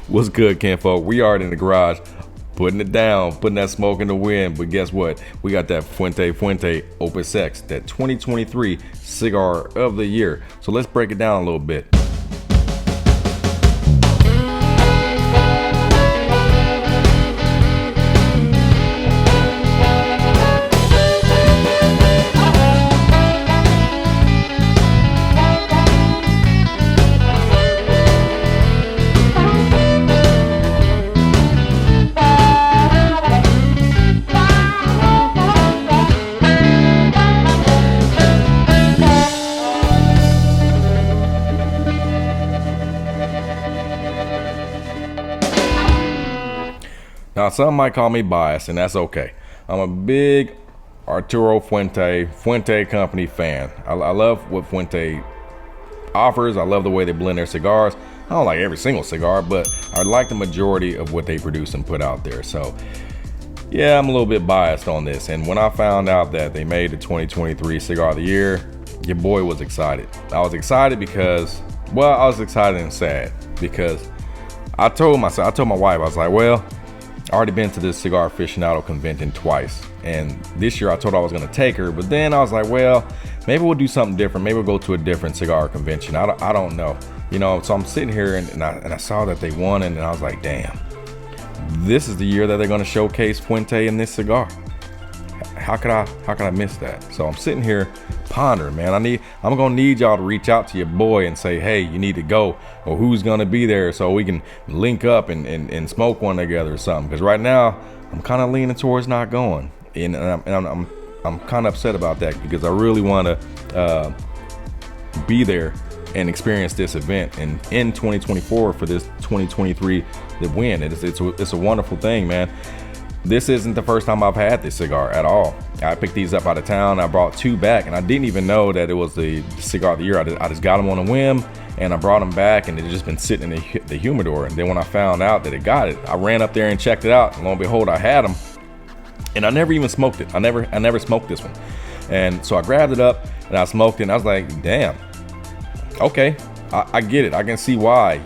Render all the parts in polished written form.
What's good, kinfolk? We are in the garage, putting it down, putting that smoke in the wind. But guess what? We got that Fuente Fuente Opus X, that 2023 Cigar of the Year. So let's break it down a little bit. Now, some might call me biased, and that's okay. I'm a big Arturo Fuente company fan. I love what Fuente offers. I love the way they blend their cigars. I don't like every single cigar, but I like the majority of what they produce and put out there. So, yeah, I'm a little bit biased on this. And when I found out that they made the 2023 Cigar of the Year, your boy was excited. I was excited because, well, I was excited and sad because I told my wife, I was like, well, I already been to this Cigar Aficionado convention twice, and this year I told her I was going to take her, but then I was like, well, maybe we'll do something different. Maybe we'll go to a different cigar convention. I don't know, so I'm sitting here and I saw that they won, and I was like, damn, this is the year that they're going to showcase Fuente in this cigar. How could I miss that? So I'm sitting here pondering, man. I'm gonna need y'all to reach out to your boy and say, hey, you need to go, or who's gonna be there, so we can link up and smoke one together or something. Because right now I'm kind of leaning towards not going, and I'm kind of upset about that because I really want to be there and experience this event and in 2024 for this 2023 the win. It's a wonderful thing, man. This isn't the first time I've had this cigar at all. I picked these up out of town. I brought two back, and I didn't even know that it was the Cigar of the Year. I just got them on a whim, and I brought them back, and they'd just been sitting in the humidor. And then when I found out that it got it, I ran up there and checked it out, and lo and behold, I had them. And I never even smoked it. I never smoked this one. And so I grabbed it up, and I smoked it, and I was like, damn, okay, I get it. I can see why,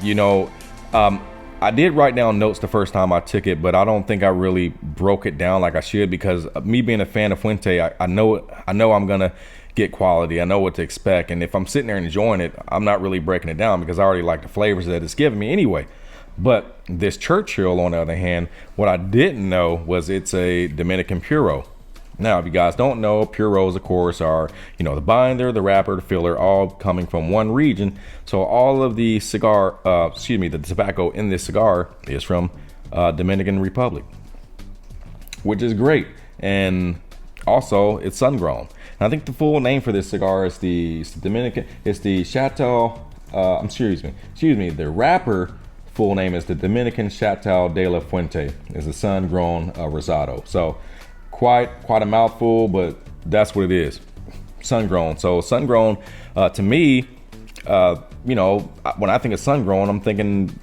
I did write down notes the first time I took it, but I don't think I really broke it down like I should, because me being a fan of Fuente, I know I'm gonna get quality. I know what to expect, and if I'm sitting there enjoying it, I'm not really breaking it down because I already like the flavors that it's giving me anyway. But this Churchill, on the other hand, what I didn't know was it's a Dominican Puro. Now, if you guys don't know, puros, of course, are, the binder, the wrapper, the filler, all coming from one region. So all of the the tobacco in this cigar is from Dominican Republic, which is great. And also, it's sun-grown. And I think the full name for this cigar is the Chateau, the wrapper full name is the Dominican Chateau de la Fuente. It's a sun-grown rosado. So, quite a mouthful, but that's what it is. Sun-grown. So sun-grown, to me, when I think of sun-grown, I'm thinking,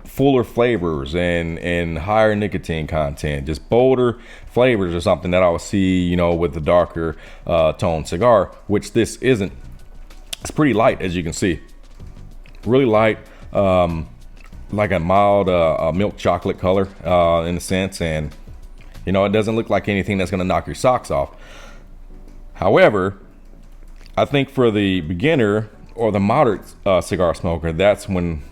fuller flavors and higher nicotine content, just bolder flavors or something that I would see, with the darker tone cigar, which this isn't. It's pretty light, as you can see. Really light, like a mild milk chocolate color in a sense, and it doesn't look like anything that's going to knock your socks off. However, I think for the beginner or the moderate cigar smoker, that's when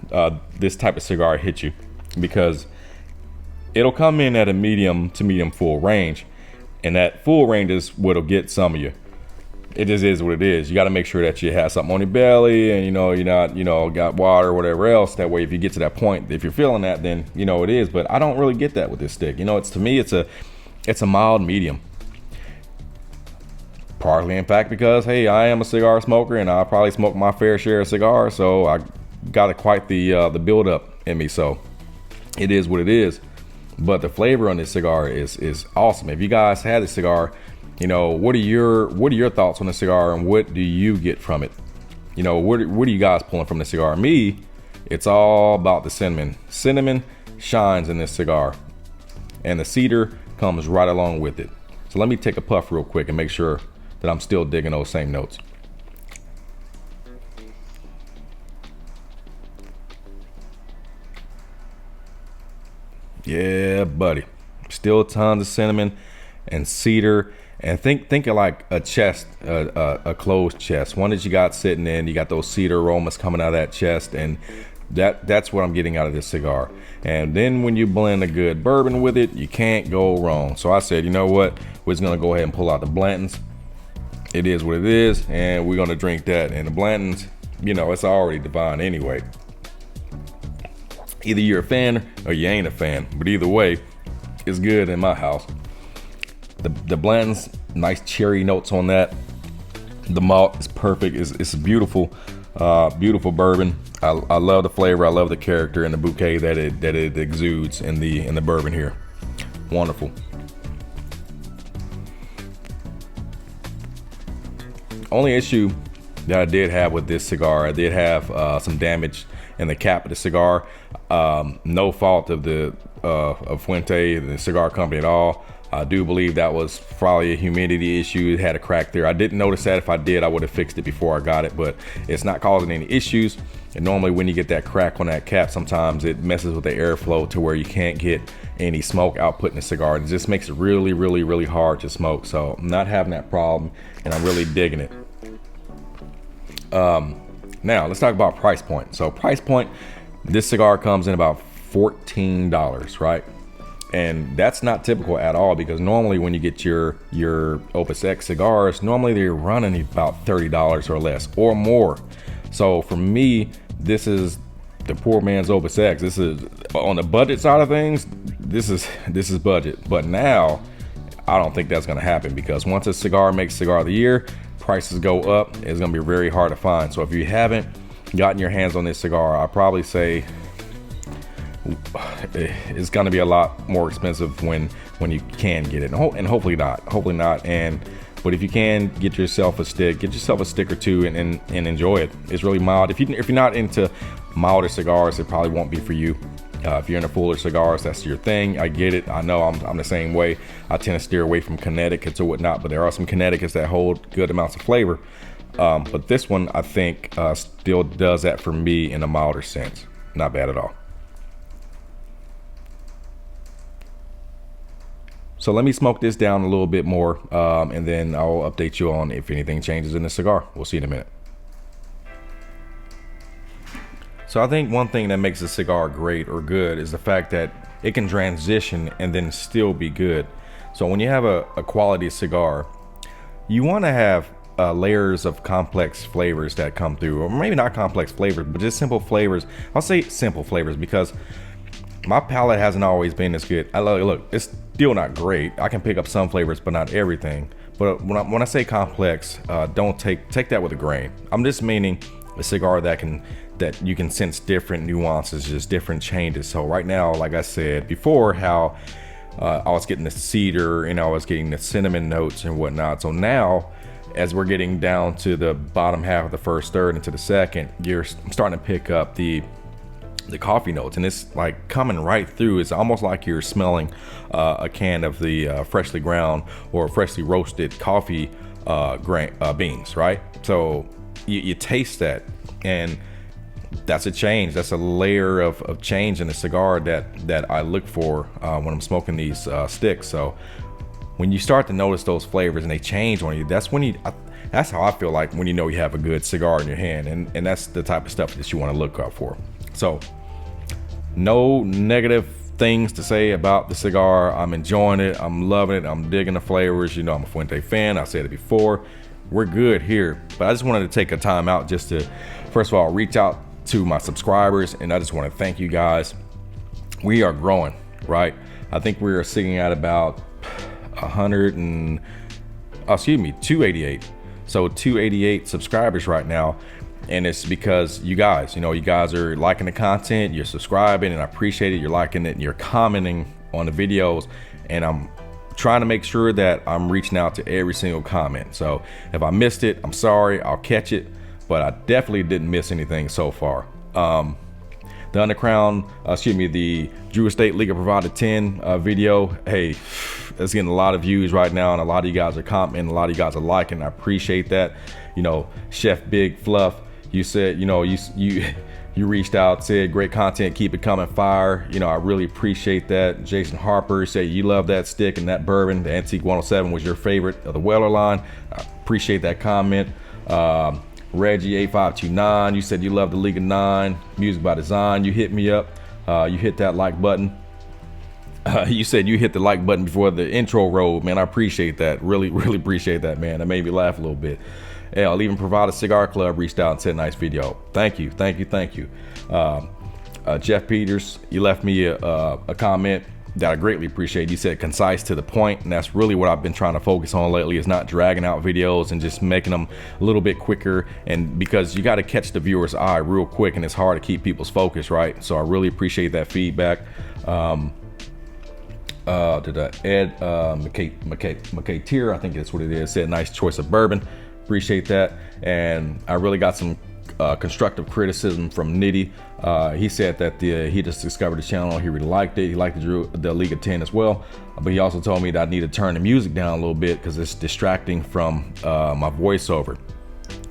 this type of cigar hits you, because it'll come in at a medium to medium full range, and that full range is what'll get some of you. It just is what it is. You got to make sure that you have something on your belly, and you're not got water or whatever else. That way, if you get to that point, if you're feeling that, then it is. But I don't really get that with this stick. To me, it's a mild medium. Partly, in fact, because hey, I am a cigar smoker, and I probably smoke my fair share of cigars, so I got quite the build up in me. So it is what it is. But the flavor on this cigar is awesome. If you guys had this cigar, what are your thoughts on the cigar, and what do you get from it? What are you guys pulling from the cigar? Me, it's all about the cinnamon. Cinnamon shines in this cigar, and the cedar comes right along with it. So let me take a puff real quick and make sure that I'm still digging those same notes. Yeah, buddy. Still tons of cinnamon and cedar. And think of like a chest, a closed chest, one that you got sitting in. You got those cedar aromas coming out of that chest, and that's what I'm getting out of this cigar. And then when you blend a good bourbon with it, you can't go wrong. So I said, you know what? We're just gonna go ahead and pull out the Blantons. It is what it is, and we're gonna drink that. And the Blantons, you know, it's already divine anyway. Either you're a fan or you ain't a fan, but either way, it's good in my house. The Blantons, nice cherry notes on that. The malt is perfect. It's a beautiful, beautiful bourbon. I love the flavor. I love the character and the bouquet that it exudes in the bourbon here. Wonderful. Only issue that I did have with this cigar, I did have some damage in the cap of the cigar. No fault of of Fuente, the cigar company, at all. I do believe that was probably a humidity issue. It had a crack there. I didn't notice that. If I did, I would have fixed it before I got it, but it's not causing any issues. And normally when you get that crack on that cap, sometimes it messes with the airflow to where you can't get any smoke output in the cigar. It just makes it really, really, really hard to smoke. So I'm not having that problem, and I'm really digging it. Now let's talk about price point. So price point, this cigar comes in about $14, right? And that's not typical at all, because normally when you get your Opus X cigars, normally they're running about $30 or less or more. So for me, this is the poor man's Opus X. This is on the budget side of things. This is budget. But now I don't think that's going to happen, because once a cigar makes cigar of the year, prices go up. It's going to be very hard to find. So if you haven't gotten your hands on this cigar, I probably say it's going to be a lot more expensive when you can get it, and hopefully not. But if you can get yourself a stick, get yourself a stick or two and enjoy it. It's really mild. If you're not into milder cigars, it probably won't be for you. If you're into fuller cigars, that's your thing. I get it. I know I'm the same way. I tend to steer away from Connecticut's or whatnot, but there are some Connecticut's that hold good amounts of flavor. But this one, I think, still does that for me in a milder sense. Not bad at all. So let me smoke this down a little bit more, and then I'll update you on if anything changes in the cigar. We'll see in a minute. So I think one thing that makes a cigar great or good is the fact that it can transition and then still be good. So when you have a quality cigar, you want to have layers of complex flavors that come through, or maybe not complex flavors, but just simple flavors. I'll say simple flavors because my palate hasn't always been as good. Look, it's still not great. I can pick up some flavors, but not everything. But when I say complex, don't take that with a grain. I'm just meaning a cigar that you can sense different nuances, just different changes. So right now, like I said before, how I was getting the cedar and I was getting the cinnamon notes and whatnot. So now, as we're getting down to the bottom half of the first third into the second, you're starting to pick up the coffee notes, and it's like coming right through. It's almost like you're smelling a can of the freshly ground or freshly roasted coffee beans, right? So you taste that, and that's a change. That's a layer of change in a cigar that I look for when I'm smoking these sticks. So when you start to notice those flavors and they change on you, that's how I feel like when you know you have a good cigar in your hand, and that's the type of stuff that you want to look out for. So no negative things to say about the cigar. I'm enjoying it. I'm loving it. I'm digging the flavors. You know, I'm a Fuente fan. I said it before. We're good here. But I just wanted to take a time out just to, first of all, reach out to my subscribers, and I just want to thank you guys. We are growing, right? I think we are sitting at about 288. So 288 subscribers right now. And it's because you guys are liking the content, you're subscribing, and I appreciate it. You're liking it and you're commenting on the videos, and I'm trying to make sure that I'm reaching out to every single comment. So if I missed it, I'm sorry, I'll catch it, but I definitely didn't miss anything so far. The the Drew Estate League of Provided 10 video, hey, it's getting a lot of views right now, and a lot of you guys are commenting, a lot of you guys are liking. I appreciate that. You know, Chef Big Fluff, you said, you You reached out, said great content, keep it coming, fire. You know, I really appreciate that. Jason Harper said you love that stick and that bourbon. The Antique 107 was your favorite of the Weller line. I appreciate that comment. Reggie 8529, you said you love the League of Nine, Music by Design. You hit me up. You hit that like button. You said you hit the like button before the intro rolled, man. I appreciate that. Really appreciate that, man. That made me laugh a little bit. Yeah, I'll even provide a cigar club reached out and said nice video. Thank you. Jeff Peters, you left me a comment that I greatly appreciate. You said concise, to the point, and that's really what I've been trying to focus on lately, is not dragging out videos and just making them a little bit quicker. And because you got to catch the viewer's eye real quick, and it's hard to keep people's focus, right? So I really appreciate that feedback. Ed McKay, I think that's what it is, said nice choice of bourbon. Appreciate that. And I really got some constructive criticism from Nitty. He said that he just discovered the channel. He really liked it. He liked the League of 10 as well. But he also told me that I need to turn the music down a little bit because it's distracting from my voiceover.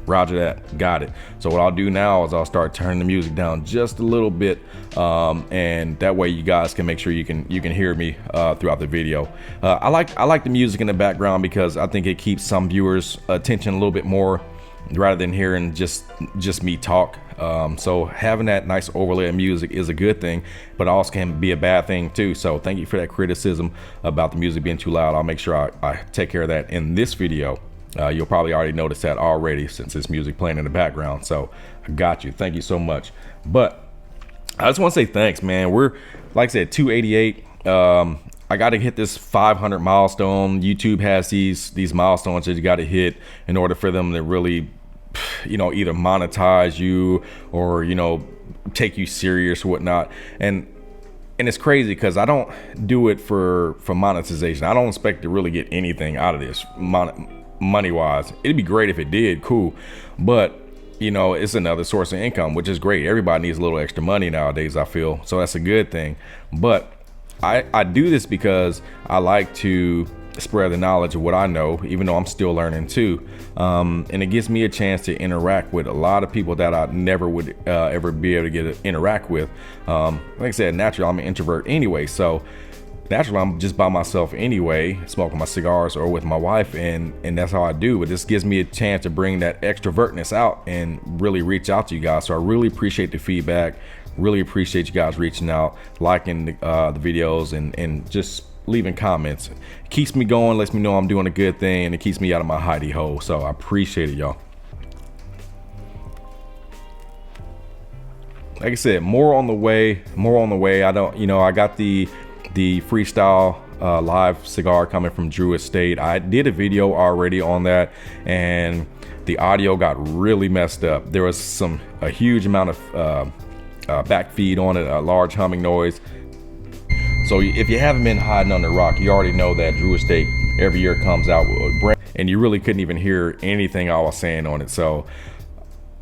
Roger that. Got it. So what I'll do now is I'll start turning the music down just a little bit, and that way you guys can make sure you can hear me throughout the video. I like the music in the background because I think it keeps some viewers' attention a little bit more rather than hearing just me talk. So having that nice overlay of music is a good thing, but also can be a bad thing too. So thank you for that criticism about the music being too loud. I'll make sure I take care of that in this video. You'll probably already notice that already since this music playing in the background. So I got you. Thank you so much. But I just want to say thanks, man. We're, like I said, 288. I got to hit this 500 milestone. YouTube has these milestones that you got to hit in order for them to really, either monetize you or, take you serious or whatnot. And it's crazy because I don't do it for monetization. I don't expect to really get anything out of this money wise. It'd be great if it did, cool, but it's another source of income, which is great. Everybody needs a little extra money nowadays, I feel, so that's a good thing. But I do this because I like to spread the knowledge of what I know, even though I'm still learning too, and it gives me a chance to interact with a lot of people that I never would ever be able to get to interact with. Like I said, naturally I'm an introvert anyway, so naturally I'm just by myself anyway, smoking my cigars or with my wife, and that's how I do. But this gives me a chance to bring that extrovertness out and really reach out to you guys. So I really appreciate the feedback, really appreciate you guys reaching out, liking the videos, and just leaving comments. It keeps me going, lets me know I'm doing a good thing, and it keeps me out of my hidey hole. So I appreciate it, y'all. Like I said, more on the way. I got the freestyle live cigar coming from Drew Estate. I did a video already on that, and the audio got really messed up. There was a huge amount of back feed on it, a large humming noise. So if you haven't been hiding under a rock, you already know that Drew Estate every year comes out with a brand, and you really couldn't even hear anything I was saying on it. So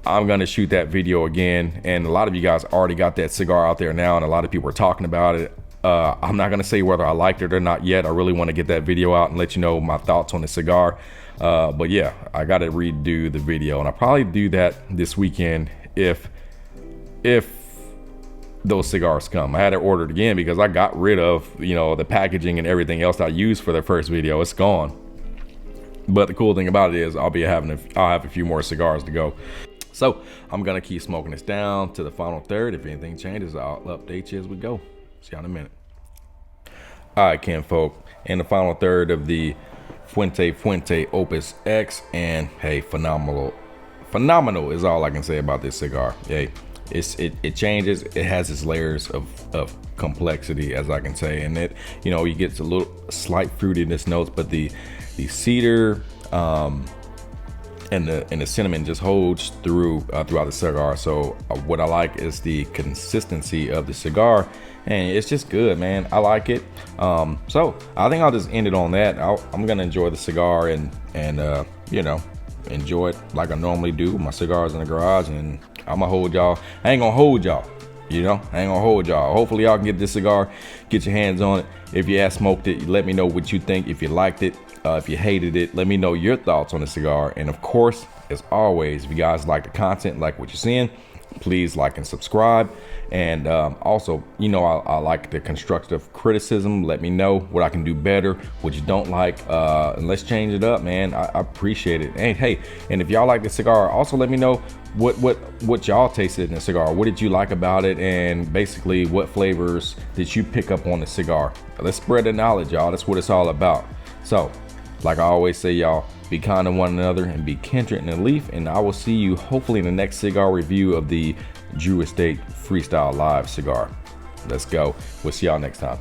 I'm gonna shoot that video again, and a lot of you guys already got that cigar out there now, and a lot of people are talking about it. I'm not gonna say whether I liked it or not yet. I really want to get that video out and let you know my thoughts on the cigar. But yeah, I gotta redo the video, and I'll probably do that this weekend if those cigars come. I had it ordered again because I got rid of the packaging and everything else I used for the first video. It's gone. But the cool thing about it is I'll have a few more cigars to go. So I'm gonna keep smoking this down to the final third. If anything changes, I'll update you as we go. See you in a minute. All right, kinfolk, in the final third of the Fuente Fuente Opus X, and hey, phenomenal is all I can say about this cigar. Hey, it changes. It has its layers of complexity, as I can say, and you get a little slight fruitiness notes, but the cedar and the cinnamon just holds throughout the cigar. So what I like is the consistency of the cigar, and it's just good, man. I like it. So I think I'll just end it on that. I'm gonna enjoy the cigar and enjoy it like I normally do. My cigars in the garage, and I'm gonna hold y'all. I ain't gonna hold y'all. I ain't gonna hold y'all. Hopefully y'all can get this cigar, get your hands on it. If you have smoked it, let me know what you think. If you liked it, if you hated it, let me know your thoughts on the cigar. And of course, as always, if you guys like the content, like what you're seeing, please like and subscribe. And also, you know, I like the constructive criticism. Let me know what I can do better, what you don't like, and let's change it up, man. I appreciate it. And hey, and if y'all like the cigar, also let me know what y'all tasted in the cigar. What did you like about it? And basically, what flavors did you pick up on the cigar? Let's spread the knowledge, y'all. That's what it's all about. So, like I always say, y'all, be kind to one another and be kindred in the leaf. And I will see you hopefully in the next cigar review of the Drew Estate Freestyle Live cigar. Let's go. We'll see y'all next time.